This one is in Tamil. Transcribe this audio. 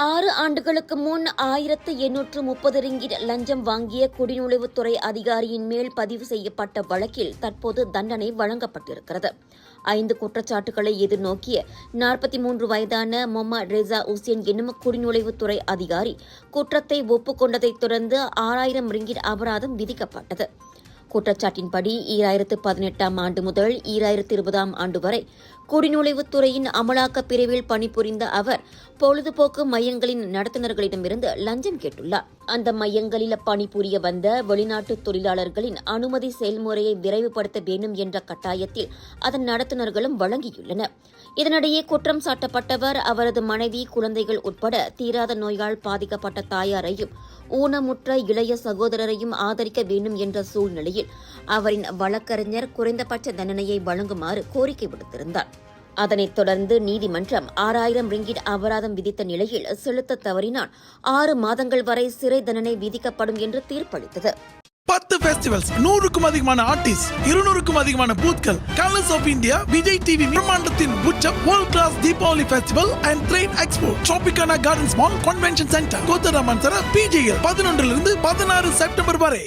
6 ஆண்டுகளுக்கு முன் 1830 ரிங்கிட் லஞ்சம் வாங்கிய குடிநுழைவுத்துறை அதிகாரியின் மேல் பதிவு செய்யப்பட்ட வழக்கில் தற்போது தண்டனை வழங்கப்பட்டிருக்கிறது. 5 குற்றச்சாட்டுகளை எதிர்நோக்கிய 43 வயதான மொஹம்மட் ரெசா உசேன் என்னும் குடிநுழைவுத்துறை அதிகாரி குற்றத்தை ஒப்புக்கொண்டதைத் தொடர்ந்து 6000 ரிங்கிட் அபராதம் விதிக்கப்பட்டது. குற்றச்சாட்டின்படி 2018 ஆண்டு முதல் 2020 ஆண்டு வரை குடிநுழைவுத்துறையின் அமலாக்கப் பிரிவில் பணிபுரிந்த அவர் பொழுதுபோக்கு மையங்களின் நடத்துனர்களிடமிருந்து லஞ்சம் கேட்டுள்ளார். அந்த மையங்களில் பணிபுரிய வந்த வெளிநாட்டு தொழிலாளர்களின் அனுமதி செயல்முறையை விரைவுபடுத்த வேண்டும் என்ற கட்டாயத்தில் அதன் நடத்துனர்களும் வழங்கியுள்ளனர். இதனிடையே குற்றம் சாட்டப்பட்டவர் அவரது மனைவி, குழந்தைகள் உட்பட தீராத நோயால் பாதிக்கப்பட்ட தாயாரையும் ஊனமுற்ற இளைய சகோதரரையும் ஆதரிக்க வேண்டும் என்ற சூழ்நிலையில் அவரின் வழக்கறிஞர் குறைந்தபட்ச தண்டனையை வழங்குமாறு கோரிக்கை விடுத்திருந்தார். அதனைத் தொடர்ந்து நீதிமன்றம் 6000 ரிங்கிட் அபராதம் விதித்த நிலையில் செலுத்த தவறினால் 6 மாதங்கள் வரை சிறை தண்டனை விதிக்கப்படும் என்று தீர்ப்பளித்தது. 10 ஃபெஸ்டிவல்ஸ், 100க்கும் அதிகமான ஆர்டிஸ்ட், 200க்கும் அதிகமான பூத்கள், colours of India, Vijay TV பிரம்மாண்டத்தின் உச்சம், world class Deepavali festival and train expo, Tropicana gardens mall, convention centre, கோத்தராமன் சர, PGL 11 இருந்து 16 செப்டம்பர் வரை.